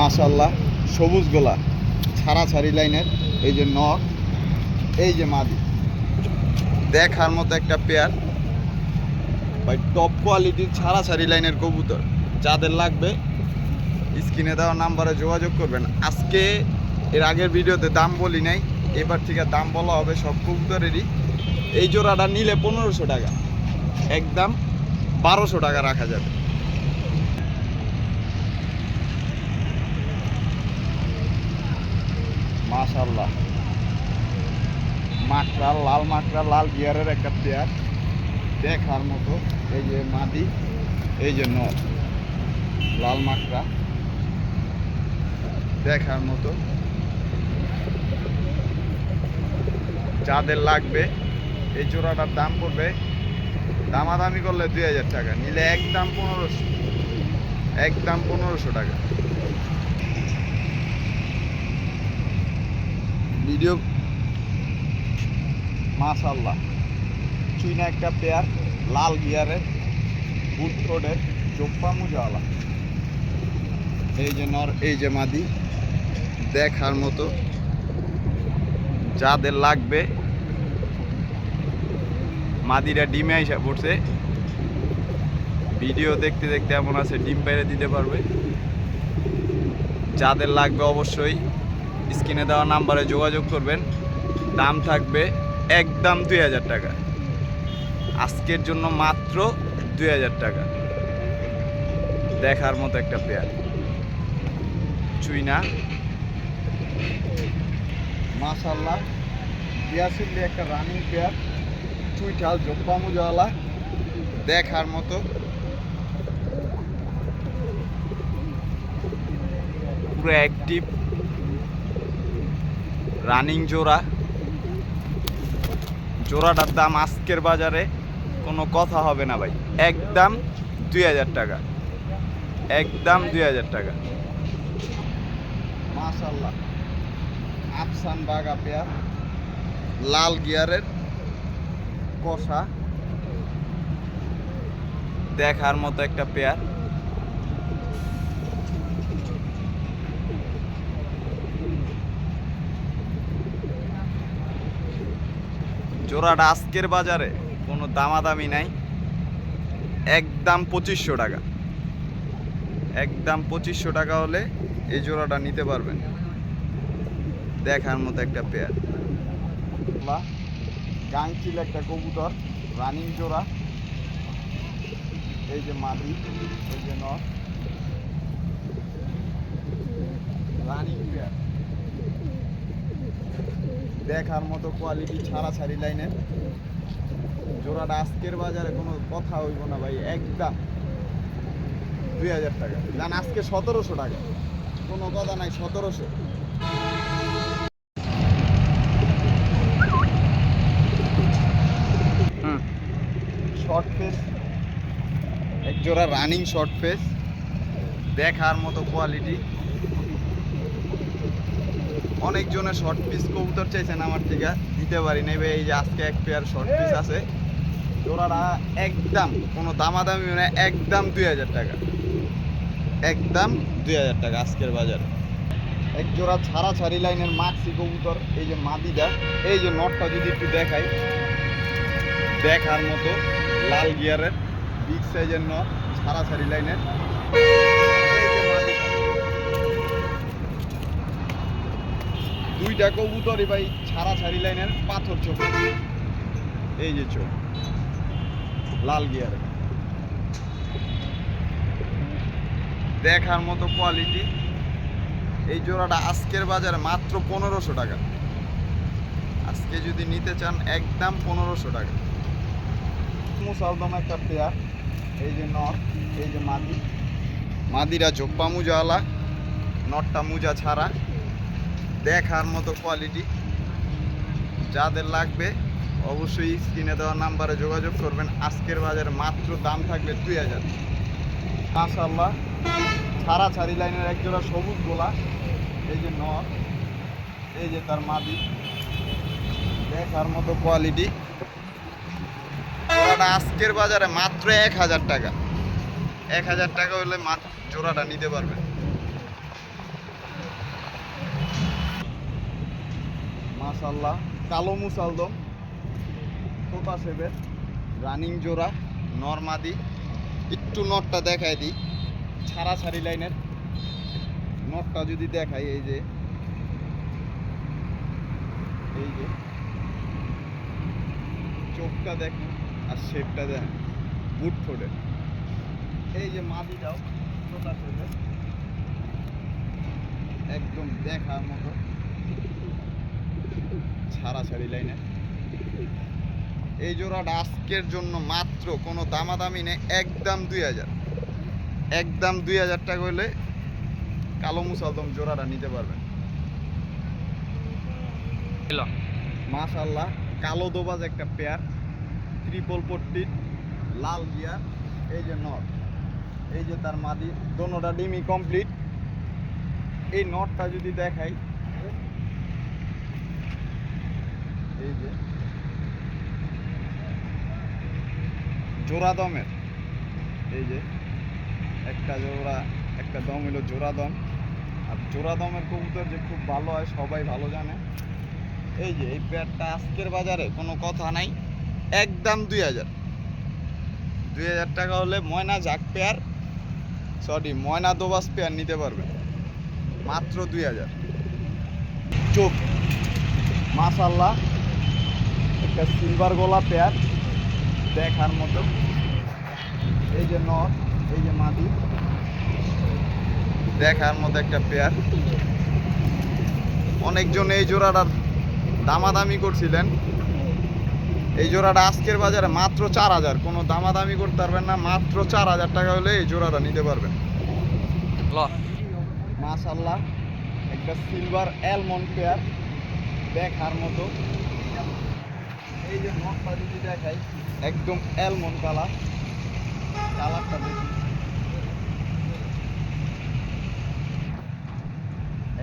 মাশাআল্লাহ সবুজ গোলা ছাড়া ছাড়ি লাইনের, এই যে নর, এই যে মাদি, দেখার মতো একটা পেয়ার ভাই, টপ কোয়ালিটির ছাড়া ছাড়ি লাইনের কবুতর। যাদের লাগবে স্ক্রিনে দেওয়া নাম্বারে যোগাযোগ করবেন। আজকে এর আগের ভিডিওতে দাম বলি নাই, এবার থেকে দাম বলা হবে সব কবুতরেরই। এই জোড়াটা নিলে 1500 টাকা, একদম 1200 টাকা রাখা যাবে। মাশাআল্লাহ মাকড়া, লাল মাকড়া, লাল গিয়ারের একটা পেয়ার দেখার মতো। এই যে মাদি, এই যে নর, লাল মাকড়া দেখার মতো। যাদের লাগবে এই জোড়াটার দাম পড়বে, দামাদামি করলে 2000 টাকা, নিলে একদম 1500, একদম 1500 টাকা। ভিডিও মাশাআল্লাহ চুইনা একটা পেয়ার, লাল গিয়ারের, বুট ঠোঁটের, চোপ্পা মুজাওয়ালা। এই যে নর, এই যে মাদি দেখার মতো। যাদের লাগবে, মাদিরা ডিমে আইসা পড়ছে, ভিডিও দেখতে দেখতে এমন আছে ডিম পেরে দিতে পারবে। যাদের লাগবে অবশ্যই স্ক্রিনে দেওয়া নাম্বারে যোগাযোগ করবেন। দাম থাকবে একদম 2000 টাকা, আজকের জন্য মাত্র 2000 টাকা। দেখার মতো একটা পেয়ার চুইনা মাশাআল্লাহ, বিয়াসিল্লি একটা রানিং পেয়ার, চুইঠাল জোপ্পা মুজাওয়ালা দেখার মতো। পুরো অ্যাক্টিভ রানিং জোড়া। জোড়াটার দাম আজকের বাজারে কোনো কথা হবে না ভাই, একদম 2000 টাকা, একদম 2000 টাকা। মাশাআল্লাহ আফসান বাগা পেয়ার, লাল গিয়ারের কষা দেখার মতো একটা পেয়ার। জোড়াটা আজকের বাজারে কোনো দামাদামি নাই, একদম 2500 টাকা, একদম 2500 টাকা হলে এই জোড়াটা নিতে পারবেন। দেখার মতো একটা পেয়ার, গাংচিল একটা কবুতর, রানিং জোড়া। এই যে মাদি, এই যে নর, রানিং পেয়ার দেখার মতো কোয়ালিটি, ছাড়া ছাড়ি লাইনের। জোড়াটা আজকের বাজারে কোনো কথা হইব না ভাই, একদম 2000 টাকা। জান আজকে 1700 টাকা, কোনো কথা নাই, 1700। শর্ট ফেস এক জোড়া রানিং শর্ট ফেস দেখার মতো কোয়ালিটি। অনেকজনে শর্ট পিস কবুতর চাইছেন আমার থেকে, দিতে পারি নাই ভাই। এই যে আজকে এক পেয়ার শর্ট পিস আছে, জোড়াটা একদম কোনো দামাদামি মানে একদম 2000 টাকা, একদম 2000 টাকা আজকের বাজারে। এক জোড়া ছাড়া ছাড়ি লাইনের মাক্সি কবুতর, এই যে মাদিটা, এই যে নটটা যদি একটু দেখাই, দেখার মতো লাল গিয়ারের বিগ সাইজের নট, ছাড়া ছাড়ি লাইনের। দুইটা কবুতরই ভাই ছাড়া ছাড়ি লাইনের, পাথর চোখ, এই যে চোখ লাল গিয়ারের, দেখার মতো কোয়ালিটি। এই জোড়াটা আজকের বাজারে মাত্র 1500 টাকা, আজকে যদি নিতে চান একদম 1500 টাকা। মুসালদম একটা পেয়ার, এই যে নর, এই যে মাদি, মাদিরা জোপ্পা মুজাওয়ালা, নটটা মুজা ছাড়া দেখার মতো কোয়ালিটি। যাদের লাগবে অবশ্যই স্ক্রিনে দেওয়া নাম্বারে যোগাযোগ করবেন। আজকের বাজারে মাত্র দাম থাকবে 2000। মাশাআল্লাহ ছাড়া ছাড়ি লাইনের এক জোড়া সবুজ গোলা, এই যে নর, এই যে তার মাদি দেখার মতো কোয়ালিটি। জোড়াটা আজকের বাজারে মাত্র 1000 টাকা, 1000 টাকা হলে মাত্র জোড়াটা নিতে পারবেন। মাশাআল্লাহ কালো মুসালদম তোতা সেবের রানিং জোড়া নরমাদি। একটু নটটা দেখাই দিই, ছাড়াছাড়ি লাইনের নটটা যদি দেখাই, এই যে চোখটা দেখুন আর শেপটা দেখেন বুট ফোটের। এই যে মাদিটাও তোতা সেবের একদম দেখার মতো ছাড়াছাড়ি লাইনের। এই জোড়াটা আজকের জন্য মাত্র কোনো দামাদামি নেই, একদম 2000, একদম 2000 টাকা হলে কালো মুসালদম জোড়াটা নিতে পারবেন। মাশাআল্লাহ কালো দোবাজ একটা পেয়ার, ট্রিপল পট্টির লাল গিয়ার। এই যে নট, এই যে তার মাদি, দোনোটা ডিমি কমপ্লিট। এই নটটা যদি দেখাই, এই যে জোড়া দমের, এই যে একটা জোড়া একটা দম হলো জোড়া দম। আর জোড়া দমের কবুতর যে খুব ভালো হয় সবাই ভালো জানে। এই যে এই পেয়ারটা আজকের বাজারে কোনো কথা নাই, একদম 2000, 2000 টাকা হলে ময়না জাক পেয়ার, সরি ময়না দোবাস পেয়ার নিতে পারবে মাত্র 2000। চোখ মাশাআল্লাহ একটা সিলভার গোলা পেয়ার দেখার মতো। এই যে নট, এই যে মাদি, দেখার মতো একটা পেয়ার। অনেকজন এই জোড়াটার দামাদামি করছিলেন। এই জোড়াটা আজকের বাজারে মাত্র 4000, কোনো দামাদামি করতে পারবেন না, মাত্র 4000 টাকা হলে এই জোড়াটা নিতে পারবেন। মাশাআল্লাহ একটা সিলভার অ্যালমন্ড পেয়ার দেখার মতো। এই যে নটটা যদি দেখাই, একদম অ্যালমন্ড কালার, কালারটা দেখুন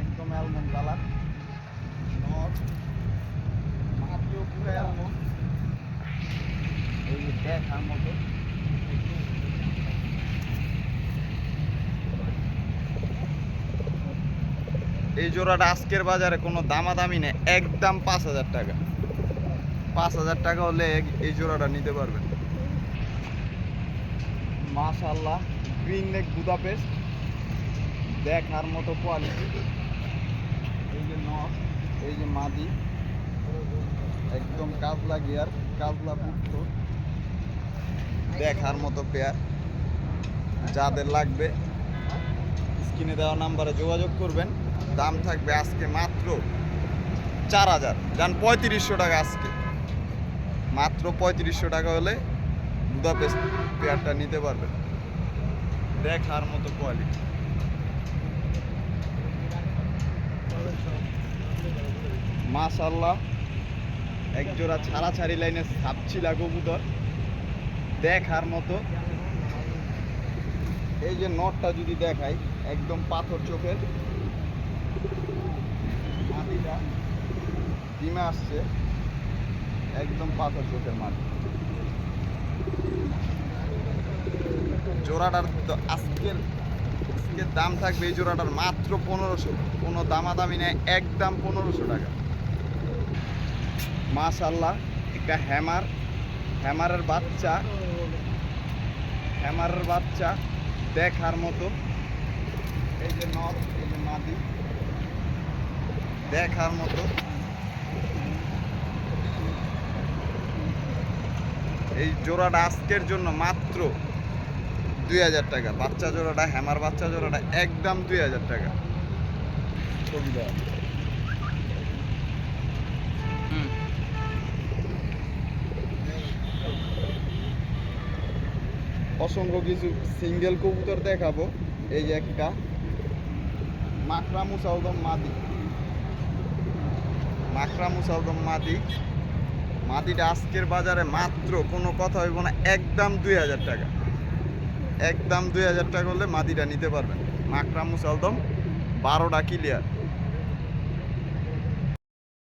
একদম অ্যালমন্ড কালার। নট মাটিও পুরো অ্যালমন্ড, এই যে দেখার মতো। এই জোড়াটা আজকের বাজারে কোনো দামাদামি নেই, একদম 5000 টাকা, 5000 টাকা হলে এই জোড়াটা নিতে পারবেন। মাশাআল্লাহ গ্রিন নেক বুদাপেস্ট দেখার মতো কোয়ালিটি। এই যে নট, এই যে মাদি, একদম কাজলা গিয়ার, কাজলা পুত্র দেখার মতো পেয়ার। যাদের লাগবে স্ক্রিনে দেওয়া নাম্বারে যোগাযোগ করবেন। দাম থাকবে আজকে মাত্র 4000, যান 3500 টাকা, আজকে মাত্র 3500 টাকা হলে বুদাপেস্ট পেয়ারটা নিতে পারবেন। দেখার মতো কোয়ালিটি। মাশাআল্লাহ একজোড়া ছাড়াছাড়ি লাইনের সাপচিলা কবুতর দেখার মতো। এই যে নটটা যদি দেখাই, একদম পাথর চোখের, মাটিটা ডিমে আসছে, একদম পাথর চোখের মাটি। জোড়াটার আজকের দাম থাকবে এই জোড়াটার মাত্র 1500, কোনো দামাদামি নেই, একদম 1500 টাকা। মাশাআল্লাহ একটা হ্যামারের বাচ্চা দেখার মতো। এই যে নট, এই যে মাদি দেখার মতো। এই জোড়াটা আজকের জন্য মাত্র 2000 টাকা। বাচ্চা জোড়াটা, হ্যামার বাচ্চা জোড়াটা একদম 2000 টাকা। ছবি দেওয়া। অসংখ্য কিছু সিঙ্গেল কবুতর দেখাবো। এই যে একটা মাকড়া মুসালদম মাদি, মাদিটা আজকের বাজারে মাত্র কোনো কথা হইব না, একদম 2000 টাকা, একদম 2000 টাকা হলে মাদিটা নিতে পারবেন। মাকড়া মুসালদম 12টা ক্লিয়ার।